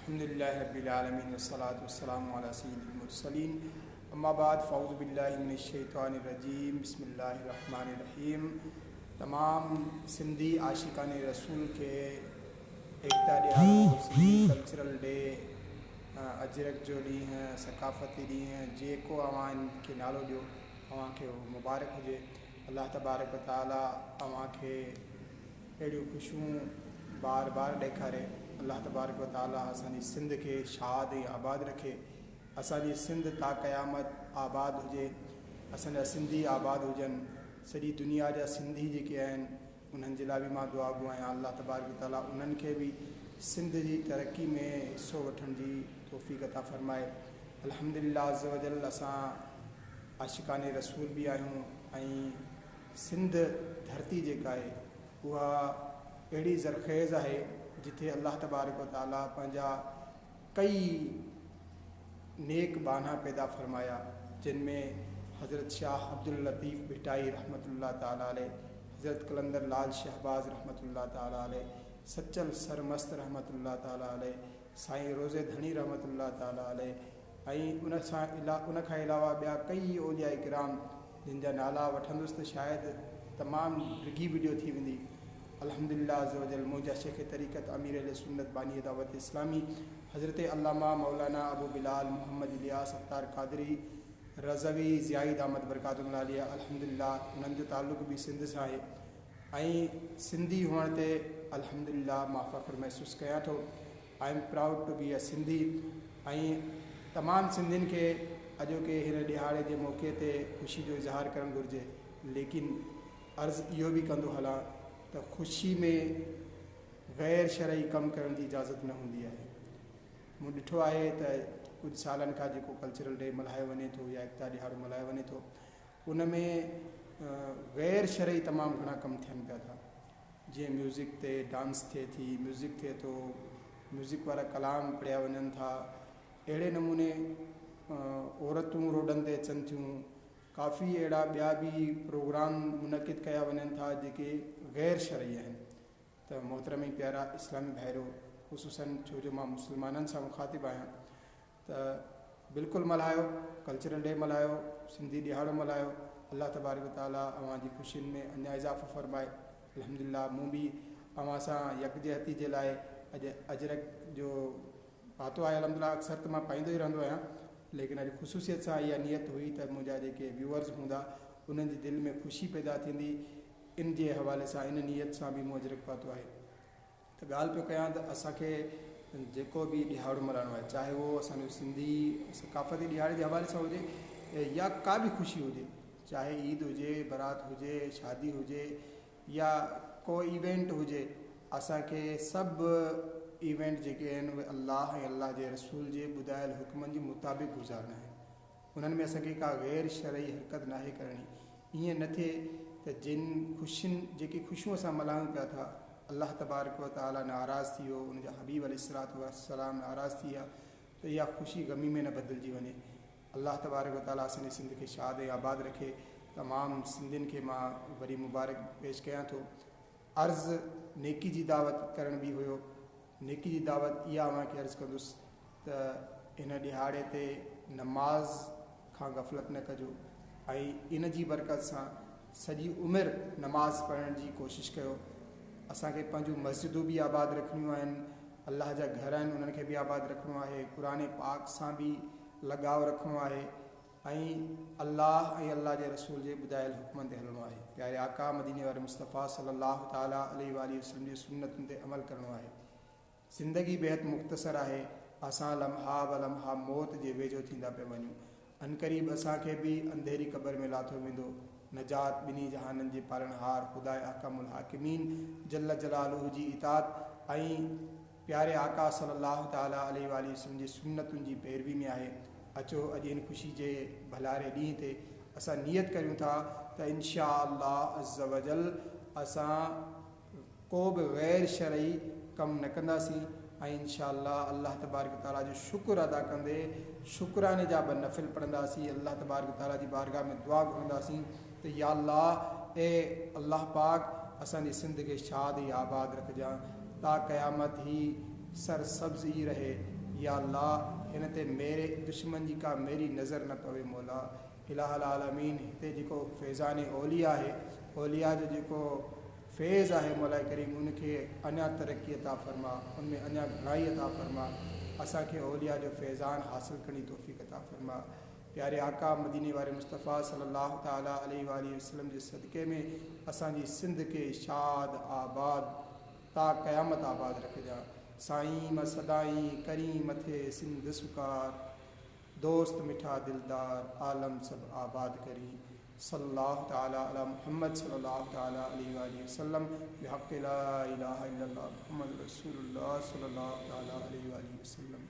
अल्हम्दुलिल्लाहि रब्बिल आलमीन वस्सलातु वस्सलामु अला सय्यिदिल मुरसलीन अम्मा बाद फ़अऊज़ु बिल्लाहि मिनश शैतानिर रजीम बिस्मिल्लाहिर रहमानिर रहीम। तमाम सिंधी आशिकान रसूल के एकता ॾियारो सिंधी कल्चरल डे अजरक जो ॾींहुं सकाफ़ती ॾींहुं जेको अवां इनखे नालो ॾियो अवांखे मुबारक हुजे। अल्लाह तबारक व तआला अवांखे अहिड़ियूं ख़ुशियूं बार बार ॾेखारे। अल्लाह तबारक व तआला असांजी सिंध के शाद ऐं आबाद रखे। असांजी सिंध ता क़यामत आबाद हुजे, असांजा सिंधी आबाद हुजनि। सॼी दुनिया जा सिंधी जेके आहिनि उन्हनि जे लाइ बि मां दुआ घुरूं आहियां अल्लाह तबारक व तआला उन्हनि खे बि सिंध जी तरक़ी में हिसो वठण जी तौफ़ीक़ अता फ़रमाए। अल्हम्दुलिल्लाह अज़्ज़ व जल असां आशिकान रसूल बि आहियूं ऐं सिंध धरती जेका आहे उहा अहिड़ी ज़रख़ेज़ आहे जिथे अल्लाह तबारक व तआला पंहिंजा कई नेक बाना पैदा फरमाया, जिनमें हज़रत शाह अब्दुल लतीफ़ भिटाई रहमतुल्लाह ताला अलैह, हज़रत कलंदर लाल शहबाज रहमतुल्लाह ताला अलैह, सच्चल सरमस्त रहमतुल्लाह ताला अलैह, साईं रोज़े धणी रहमतुल्लाह ताला अलैह ऐं उन खां अलावा ॿिया कई औलिया इकराम जिन जा नाला वठंदुसि त शायदि तमामु डिघी वीडियो थी वेंदी। अल्हम्दुलिल्लाह अज़्ज़ व जल मुंहिंजा शेख तरीक़त अमीर अहले सुन्नत बानी दावत इस्लामी हज़रत अल्लामा मौलाना अबू बिलाल मोहम्मद इलियास अख़्तार क़ादरी रज़वी ज़ियाइद अहमद बरकातुल्लाह अलैह अल्हम्दुलिल्लाह उन्हनि जो ताल्लुक़ बि सिंध सां आहे ऐं सिंधी हुअण ते अल्हम्दुलिल्लाह मां फ़ख़्रु महसूसु कयां थो। I am proud to be a Sindhi ऐं तमामु सिंधियुनि खे अॼोके हिन ॾिहाड़े जे मौक़े ते ख़ुशी जो इज़हार करणु घुरिजे, लेकिन अर्ज़ु इहो बि कंदो हलां त ख़ुशी में ग़ैर शरई कमु करण जी इजाज़त न हूंदी आहे। मूं ॾिठो आहे त कुझु सालनि खां जेको कल्चरल डे मल्हायो वञे थो या एकता ॾिहाड़ो मल्हायो वञे थो उन में ग़ैर शरई तमामु घणा कमु थियनि पिया था। जीअं म्यूज़िक ते डांस थिए थी, म्यूज़िक थिए थो, म्यूज़िक वारा कलाम पढ़िया वञनि था, अहिड़े नमूने औरतूं रोडनि ते अचनि थियूं, काफ़ी अहिड़ा ॿिया बि प्रोग्राम मुनक़िद कया वञनि था जेके ग़ैर शरई आहिनि। त मोहतरम प्यारा इस्लामी भाइरो ख़ुसूसन छो जो मां मुस्लमाननि सां मुखातिबु आहियां त बिल्कुलु मल्हायो, कल्चरल डे मल्हायो, सिंधी ॾिहाड़ो मल्हायो। अल्लाह तबारक व तआला अवां जी ख़ुशियुनि में अञा इज़ाफ़ो फ़रमाए। अल्हम्दुलिल्लाह मूं बि अवां सां यकजहती जे लाइ अॼु अजरक जो पातो आहे। अल्हम्दुलिल्लाह अक्सर त मां पाईंदो ई रहंदो आहियां, लेकिन अॼु ख़ुशूसियत सां इहा नियत हुई त मुंहिंजा जेके व्यूअर्स हूंदा उन्हनि जी दिलि में ख़ुशी पैदा थींदी, इन जे हवाले सां इन नियत सां बि मूं अजरक पातो आहे। त ॻाल्हि पियो कयां त असांखे जेको बि ॾिहाड़ो मल्हाइणो आहे, चाहे उहो असांजो सिंधी सकाफ़ती ॾिहाड़े जे हवाले सां हुजे या का बि ख़ुशी हुजे, चाहे ईद हुजे, बारात हुजे, शादी हुजे या को इवेंट हुजे, असांखे सभु इवेंट जेके आहिनि उहे अल्लाह ऐं अल्लाह जे रसूल जे ॿुधायल हुकमनि जे मुताबिक़ गुज़ारणा आहिनि। उन्हनि में असांखे का ग़ैर शरई हरकत नाहे करणी। ईअं न थिए त जिन ख़ुशियुनि जेकी ख़ुशियूं असां मल्हायूं पिया था अल्लाह तबारक व तआला नाराज़ थी वियो, उनजा हबीब अलैहिस्सलातु वस्सलाम नाराज़ थी विया त इहा ख़ुशी गमी में न बदिलजी वञे। अल्लाह तबारक व तआला असांजी सिंध खे शाद ऐं आबाद रखे। तमामु सिंधियुनि खे मां वरी मुबारक पेश कयां थो। अर्ज़ु नेकी जी दावत करण बि हुयो। नेकी जी दावत इहा अव्हांखे अर्ज़ु कंदुसि त हिन ॾिहाड़े ते नमाज़ खां गफ़लत न कजो ऐं इन जी बरकत सां सॼी उमिरि नमाज़ पढ़ण जी कोशिशि कयो। असांखे पंहिंजूं मस्जिदूं बि आबाद रखणियूं आहिनि, अल्लाह जा घर आहिनि उन्हनि खे बि आबाद रखिणो आहे, क़ुरान पाक सां बि लगाव रखिणो आहे ऐं अल्लाह ऐं अल्लाह जे रसूल जे ॿुधायल हुकमनि ते हलणो आहे। प्यारे आका मदीने वारे मुस्तफ़ा सल्लल्लाहु ताला अलैहि वसल्लम जी सुन्नतुनि ते अमल करिणो आहे। ज़िंदगी बेहद मुख़्तसर आहे, असां लम्हा ब लम्हा मौत जे वेझो थींदा पिया वञूं। अनक़रीब असांखे बि अंधेरी क़बर में लाथो वेंदो। नजात ॿिन्ही जहाननि जे पालनहार ख़ुदा अहकामुल हाकिमीन जल्ल जलालुहु जी इताअत ऐं प्यारे आका सल्लल्लाहु ताला अलैहि वसल्लम जी सुन्नतुनि जी पैरवी में आहे। अचो अॼु इन ख़ुशी जे भलारे ॾींहं ते असां नियत करियूं था त इंशा अल्लाह अज़्ज़ व जल असां को बि ग़ैर शरई कमु न कंदासीं ऐं इंशा अल्लाह तबारक ताला जो शुक्र अदा कंदे शुक्राने जा बि नफ़िल पढ़ंदासीं। अल्लाह तबारक ताला जी बारगाह में दुआ घुरंदासीं त या अल्लाह ए अल्लाह पाक असांजी सिंध खे शाद ऐं आबाद रखजांइ ता क़यामत ही सरसब्ज़ ही रहे। या अल्लाह हिन ते मेरे दुश्मन जी का मेरी नज़र न पवे मौला। इलाहुल आलमीन हिते जेको फैज़ान औलिया आहे, औलिया जो जेको फैज़ आहे मौला करीम उनखे अञा तरक्की अता फ़रमा, उनमें अञा घणाई अता फ़रमा। असांखे औलिया जो फैज़ान हासिल करणी तौफ़ीक़ अता फ़रमा। प्यारे आका मदीने वारे मुस्तफ़ा सल्लल्लाहु ताला अलैहि वसल्लम जे सदक़े में असांजी सिंध के शाद आबाद ता क़यामत आबाद रखिजा। साईं मां सदाई करी मथे सिंध सुकार, दोस्त मिठा दिलदार आलम सब आबाद करी। सल्लल्लाहु ताला अला मुहम्मद सल्लल्लाहु ताला अलैहि वसल्लम बिहक़्क़ि ला इलाहा इल्लल्लाह मुहम्मद रसूलुल्लाह सल्लल्लाहु ताला अलैहि वसल्लम।